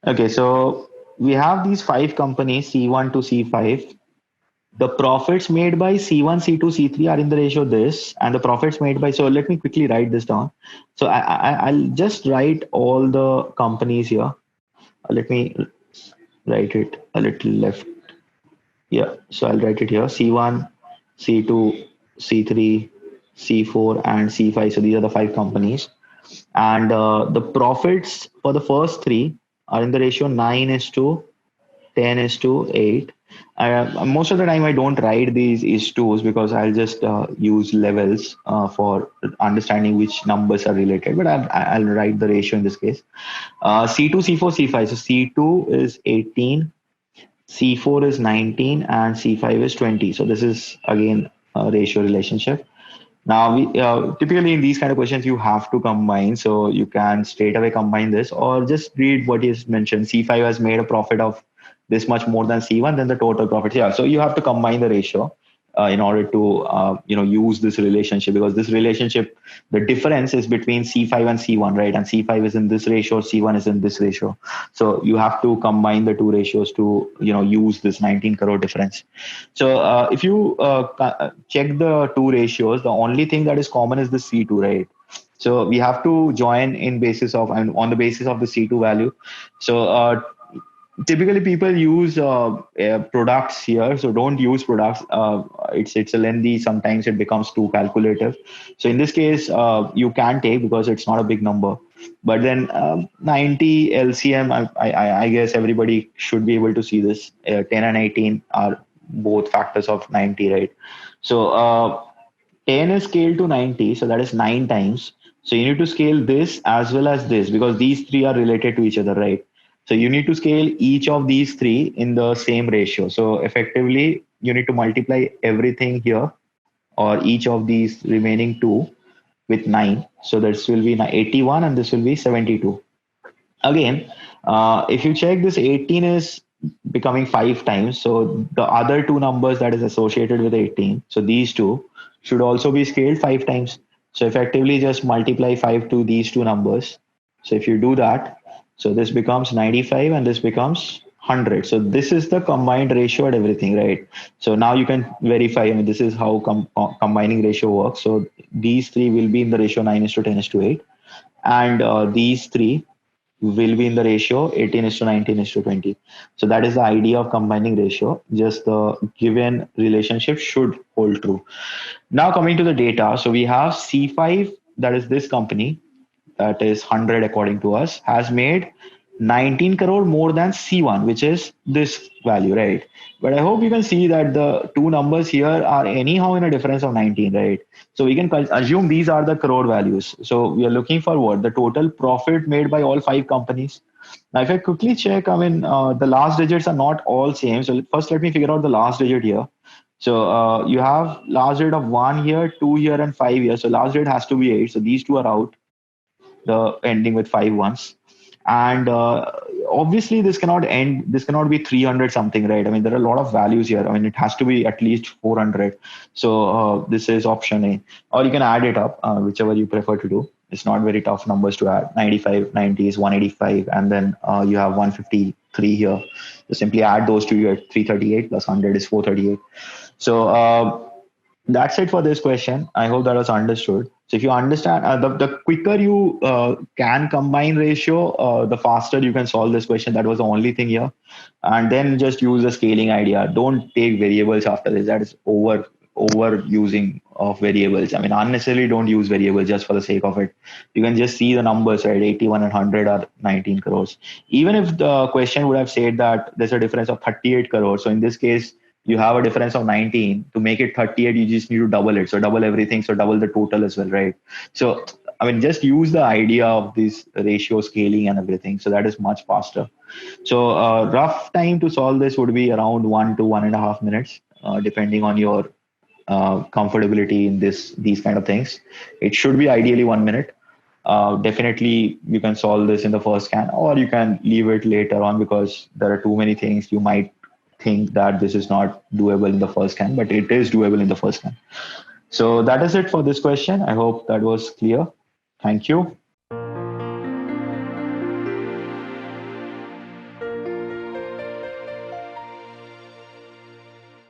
Okay, so we have these five companies, C1 to C5. The profits made by C1, C2, C3 are in the ratio this, and the profits made by, so let me quickly write this down. So I'll just write all the companies here. Let me write it a little left. Yeah, so I'll write it here. C1, C2, C3, C4, and C5. So these are the five companies. And the profits for the first three are in the ratio 9 is to 10 is to 8. Most of the time, I don't write these is twos because I'll just use levels for understanding which numbers are related. But I'll write the ratio in this case. C2, C4, C5. So C2 is 18, C4 is 19, and C5 is 20. So this is again a ratio relationship. Now, we typically in these kind of questions, you have to combine. So you can straight away combine this or just read what is mentioned. C5 has made a profit of this much more than C1, then the total profit. Yeah. So you have to combine the ratio in order to use this relationship, because this relationship, the difference is between C5 and C1, right? And C5 is in this ratio, C1 is in this ratio. So you have to combine the two ratios to use this 19 crore difference. So if you check the two ratios, the only thing that is common is the C2, right? So we have to join in basis of and on the basis of the C2 value. So typically people use products here, so don't use products. It's a lengthy, sometimes it becomes too calculative. So in this case you can take, because it's not a big number. But then 90 LCM, I guess everybody should be able to see this. 10 and 18 are both factors of 90, right? So 10 is scaled to 90, so that is 9 times. So you need to scale this as well as this, because these three are related to each other, right? So you need to scale each of these three in the same ratio. So effectively, you need to multiply everything here, or each of these remaining two, with 9. So this will be 81 and this will be 72. Again, if you check, this 18 is becoming 5 times. So the other two numbers that is associated with 18, so these two should also be scaled 5 times. So effectively just multiply 5 to these two numbers. So if you do that, so this becomes 95 and this becomes 100. So this is the combined ratio and everything, right? So now you can verify. I mean, this is how combining ratio works. So these three will be in the ratio 9 is to 10 is to 8. And these three will be in the ratio 18 is to 19 is to 20. So that is the idea of combining ratio. Just the given relationship should hold true. Now coming to the data. So we have C5, that is this company, that is 100 according to us, has made 19 crore more than C1, which is this value, right? But I hope you can see that the two numbers here are anyhow in a difference of 19, right? So we can assume these are the crore values. So we are looking for what? The total profit made by all five companies. Now, if I quickly check, I mean, the last digits are not all same. So first, let me figure out the last digit here. So you have last digit of 1 here, 2 here, and 5 here. So last digit has to be 8. So these two are out, the ending with 5 ones. And obviously this cannot end, this cannot be 300 something, right? I mean, there are a lot of values here. I mean, it has to be at least 400. So this is option A, or you can add it up, whichever you prefer to do. It's not very tough numbers to add. 95, 90 is 185, and then you have 153 here. So simply add those two. You get 338 plus 100 is 438. So that's it for this question. I hope that was understood. So if you understand, the quicker you can combine ratio, the faster you can solve this question. That was the only thing here. And then just use the scaling idea. Don't take variables after this. That is over using of variables. I mean, unnecessarily don't use variables just for the sake of it. You can just see the numbers, right? 81 and 100 are 19 crores. Even if the question would have said that there's a difference of 38 crores. So in this case, you have a difference of 19. To make it 38, you just need to double it. So double everything. So double the total as well, right? So, I mean, just use the idea of this ratio scaling and everything. So that is much faster. So rough time to solve this would be around 1 to 1.5 minutes, depending on your comfortability in these kind of things. It should be ideally 1 minute. Definitely, you can solve this in the first scan, or you can leave it later on, because there are too many things. You might think that this is not doable in the first scan, but it is doable in the first scan. So that is it for this question. I hope that was clear. Thank you.